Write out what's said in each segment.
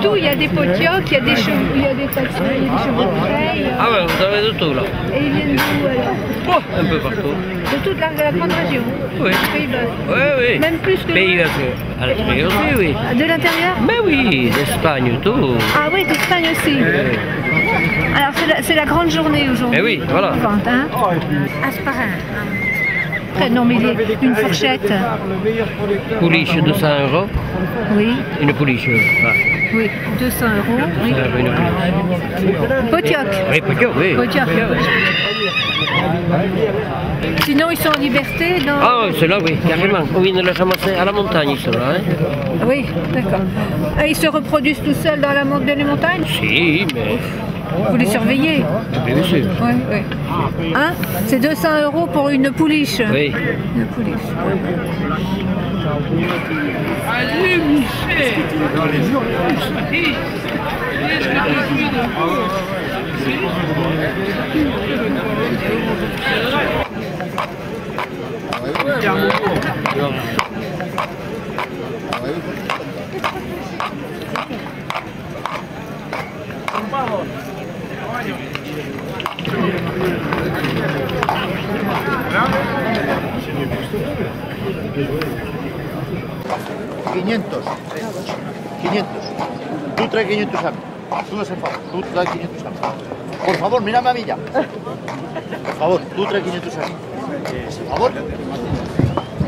tout, il y a des potiocs, il y a des chevaux, il y a des taxis, il y a des chevaux de treille. Ah ouais, vous avez de tout là. Et ils viennent d'où alors? Oh, un peu partout. De toute la grande région? Oui. Pays Basque? Oui, oui. Même plus que Pays Basque. À l'intérieur aussi, oui. De l'intérieur? Mais oui, d'Espagne, tout. Ah oui, d'Espagne aussi. Alors c'est la grande journée aujourd'hui. Eh oui, voilà. Hein? Asparain. Non mais une fourchette. Pouliche 200 €. Oui. Une pouliche. Ah. Oui, 200 €. Oui. Une pouliche. Potioc. Oui, potioc, oui. Potioc. Sinon ils sont en liberté dans... Ah, ceux-là, oui, carrément. On vient de les ramasser à la montagne, ceux-là. Hein. Oui, d'accord. Ah, ils se reproduisent tout seuls dans les montagnes? Si, mais... Vous les surveillez? Bien sûr. Oui, oui. Hein? C'est 200 € pour une pouliche? Oui. Une pouliche. Allez, Michel! Tú trae 500 a mí. Tú no se enfades. Tú trae 500 a mí. Por favor, mírame a mí ya. Por favor, tú trae 500 a mí. Por favor.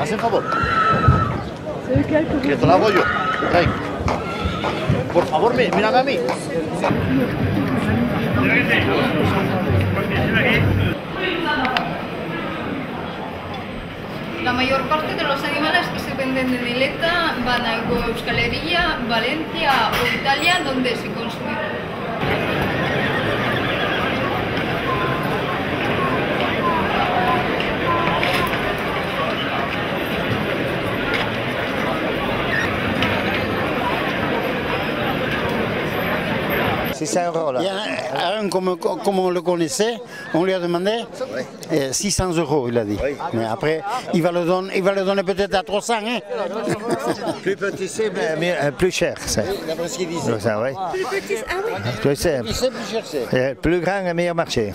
Haz el favor. Que te lo hago yo. Trae. Por favor, mírame a mí. La mayor parte de los animales que se venden en Eleta van a Euskal Herria, Valencia o Italia, donde se consumen. C'est 100 € là. Il y a un comme on le connaissait, on lui a demandé 600 €, il a dit. Oui. Mais après, il va le donner peut-être à 300. Hein. Plus petit c'est, mais plus cher. D'après ce qu'il disait. Ça, oui. Plus petit, ah oui. Plus cher c'est. Plus grand et meilleur marché.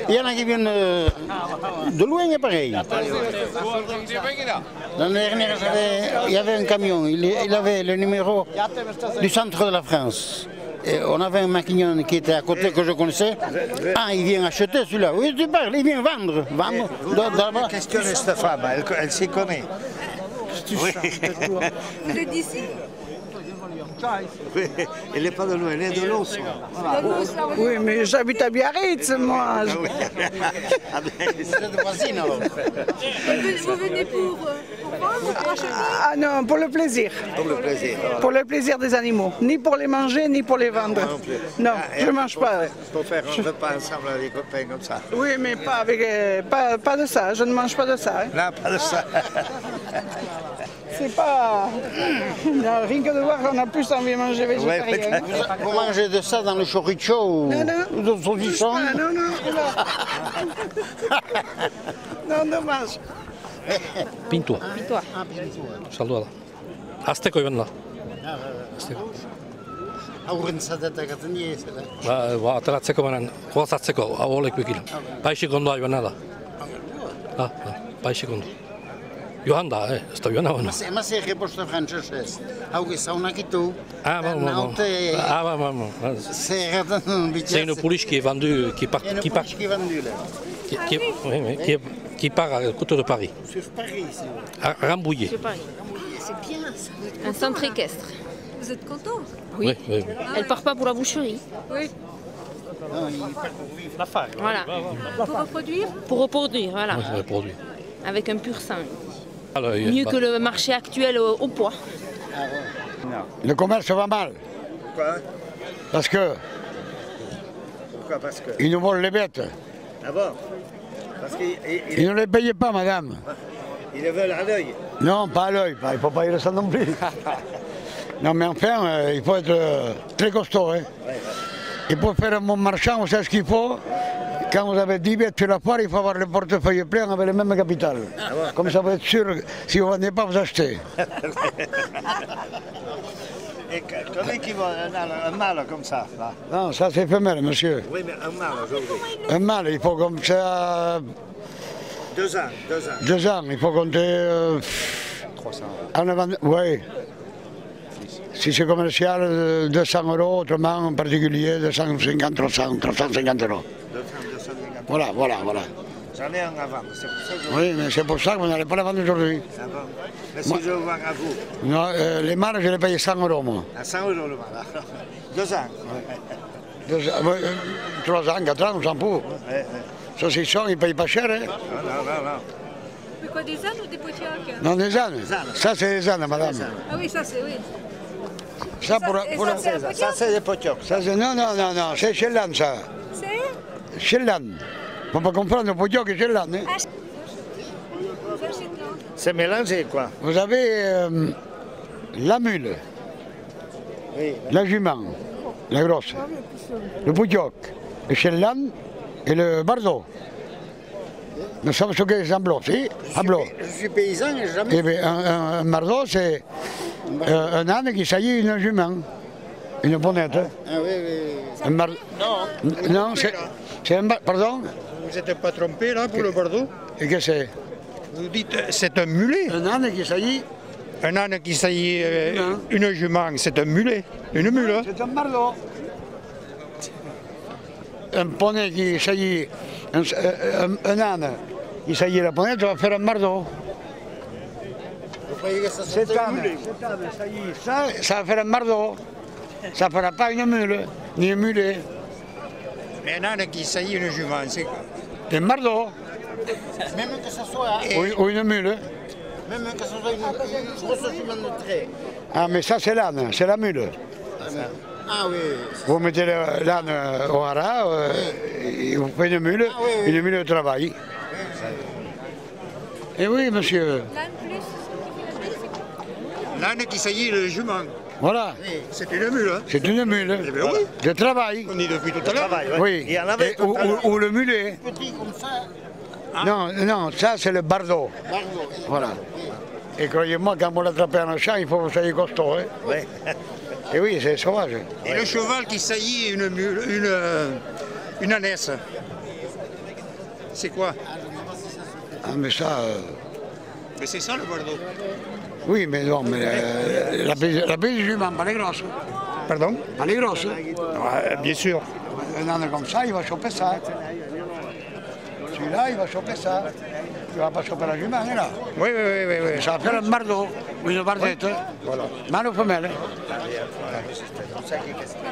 Il y en a qui viennent de loin, pareil. L'année dernière, il y avait un camion, il avait le numéro du centre de la France. Et on avait un maquignon qui était à côté que je connaissais. Ah, il vient acheter celui-là. Oui, tu parles, il vient vendre. Questionne cette femme, elle s'y connaît. Vous êtes d'ici? Oui, elle n'est pas de loin, elle est de l'os. Oui, mais j'habite à Biarritz, moi. C'est de voisine alors. Vous venez pour vendre, pour acheter? Ah non, pour le plaisir. Pour le plaisir. Pour le plaisir des animaux. Ni pour les manger, ni pour les vendre. Non, je ne mange pas. Pour faire un repas ensemble avec les copains comme ça. Oui, mais pas avec, pas de ça. Je ne mange pas de ça. Hein. Non, pas de ça. C'est pas... Non, rien que de voir qu'on a plus envie de manger végétarien. Vous mangez de ça dans le chorizo ou non, de saucisson? Non, non, dommage. Pintua. Salduada. Azteko iban da. Aurren zatetatzen diezela. Ateratzeko banan, gozatzeko, hau olekuekin. Paixik ondoa iban da. Paixik ondo. Johan da, ez da joan hau. Ema zer reposta frantzesez. Hau gezaunak itu. C'est une pouliche qui est vendue, qui part à côté de Paris. Sur Paris, c'est À Rambouillet. C'est bien ça. Un centre équestre. Vous êtes content? Oui. Elle part pas pour la boucherie. Oui. Voilà. Pour reproduire? Pour reproduire, voilà. Oui, reproduire. Avec un pur sang. Mieux que le marché actuel au poids. Le commerce va mal. Pourquoi? Parce que ils nous volent les bêtes. Ah bon? Parce Ils ne les payent pas, madame. Ils les veulent à l'œil. Non, pas à l'œil. Il ne faut pas y ça non plus. Non, mais enfin, il faut être très costaud. Hein. Et pour faire un bon marchand, on sait ce qu'il faut. Quand vous avez 10 bêtes sur la foire, il faut avoir le portefeuille plein avec le même capital. Comme ça, vous êtes sûr, si vous ne vendez pas, vous achetez. Et combien qui va un mâle comme ça là? Non, ça c'est femelle, monsieur. Oui, mais un mâle aujourd'hui. Un mâle, il faut comme ça. 2 ans, 2 ans. 2 ans, il faut compter. 300. En avant, oui. Si c'est commercial, 200 €, autrement en particulier 250, 300, 350 €. 250. Voilà. J'en ai un à vendre, c'est pour ça que je... Oui, mais c'est pour ça que vous n'allez pas la vendre aujourd'hui. Ah bon? Mais si je vends à vous? Non, les mâles, je les paye 100 € moi. À 100 € le mâle. 2 ans. 3 ans, 4 ans, on s'en fout. Ça, c'est ça, ils ne payent pas cher. Hein. Non. Mais quoi, des ânes ou des potiocs? Non, des ânes. Ça, c'est des ânes, madame. Ah oui, ça c'est, oui. Ça, pour Ça, c'est des potiocs. ça, non, c'est chez l'âne, ça. C'est Chez l'âne. Il ne faut pas comprendre le podio que chez l'âne. Hein. C'est mélangé, quoi. Vous avez la mule, Oui. la jument, la grosse, le poudioc, le chêne et le bardeau. Nous sommes sur les amblots, si? Je suis paysan et jamais... Eh bien, un bardeau, c'est un âne qui saillit une jument, une bonnette. Ah oui. Un non, c'est un pardon? Vous n'êtes pas trompé là pour le Bordeaux? Et qu'est-ce que c'est? Vous dites c'est un mulet. Un âne qui saillit. Un âne qui saillit une jument, c'est un mulet. Une mule. C'est un bardeau. Un poney qui saillit, un âne qui saillit la poney, ça va faire un bardeau. Vous croyez que ça Cet âne saillit ça va faire un bardeau. Ça ne fera pas une mule, ni un mulet. Mais un âne qui saillit une jument, c'est quoi? Un bardeau. Même que ce soit... Ou une mule. Même que ce soit une grosse jument de trait. Ah, mais ça, c'est l'âne, c'est la mule. Ah oui. Vous mettez l'âne au haras, et vous faites une mule de travail. Et oui, monsieur. L'âne qui saillit le jument. Voilà. C'est une mule. Hein? C'est une mule Eh bien, oui. de travail. On dit depuis tout à l'heure. Oui. Il y en avait tout à l'heure. Ou le mulet. Petit comme ça. Non, ça c'est le bardeau. Voilà. Et croyez-moi, quand vous l'attrapez en champ, il faut que vous soyez costaud. Hein. Oui. Et oui, c'est sauvage. Et le cheval qui saillit une ânesse. C'est quoi? Ah, mais ça. Mais c'est ça le Bordeaux. Oui, mais non, mais la bise du jument, elle est grosse. Pardon? Elle est grosse. Ouais, bien sûr. Un âne comme ça, il va choper ça. Celui-là, il va choper ça. Il ne va pas choper la jument, hein, là. Oui. Ça va faire un bardeau, ou une bardette. Voilà. Mâle ou femelle.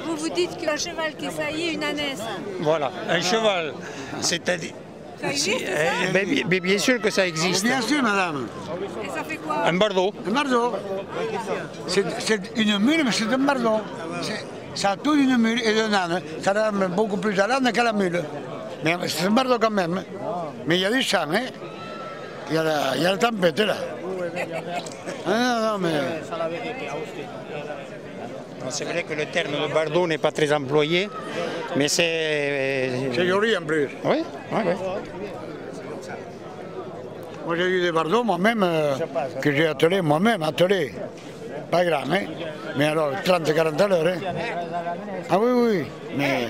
Vous vous dites qu'un cheval qui saillit une ânesse. Voilà, un cheval. C'est-à-dire. Ça existe, ça? Mais bien sûr que ça existe. Bien sûr, madame. Et ça fait quoi? Un bardeau. Un bardeau. C'est une mule, mais c'est un bardeau. Ça a tout une mule et un âne. Ça ressemble beaucoup plus à l'âne qu'à la mule. Mais c'est un bardeau quand même. Mais il y a du sang, hein. Il y a la tempête là. Ah, non, mais... C'est vrai que le terme de bardeau n'est pas très employé, mais c'est... C'est joli en plus. Oui. Moi j'ai eu des bardeaux moi-même, que j'ai attelé moi-même, pas grand, hein. Mais alors 30-40 à l'heure. Hein. Ah oui, mais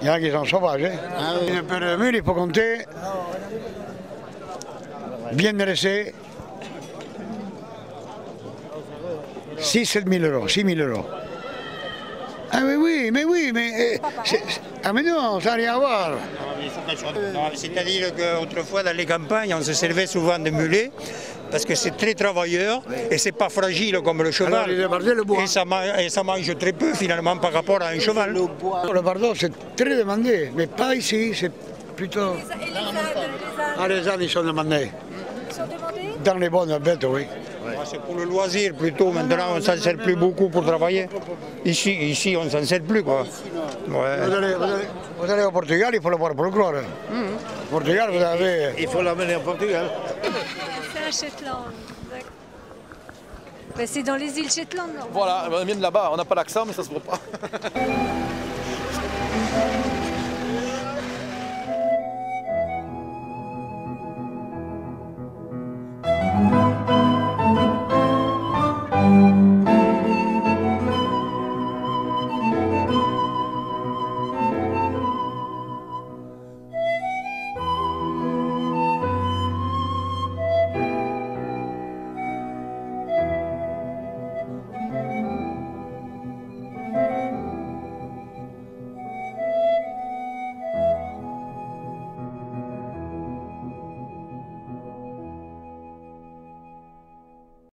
il y en a qui sont sauvages. Hein. Une paire de mules, il faut compter, bien dressé, 6-7 000 €, 6 000 €. Ah mais ah mais non, ça n'a rien à voir. C'est-à-dire qu'autrefois dans les campagnes, on se servait souvent de mulets parce que c'est très travailleur et c'est pas fragile comme le cheval. Alors, il débardait le bois. Et ça mange très peu finalement par rapport à un cheval. Le bardeau c'est très demandé, mais pas ici, c'est plutôt... Et les ânes? Ah les ânes ils sont demandés. Ils sont demandés? Dans les bonnes bêtes, oui. C'est pour le loisir plutôt, maintenant on ne s'en sert plus beaucoup pour travailler. Ici on ne s'en sert plus quoi. Ouais. Vous allez au Portugal, il faut le voir pour le croire. Au Portugal, vous avez... Il faut l'amener au Portugal. C'est un Shetland. Ben, c'est dans les îles Shetland. Non? Voilà, on vient de là-bas, on n'a pas l'accent mais ça se voit pas.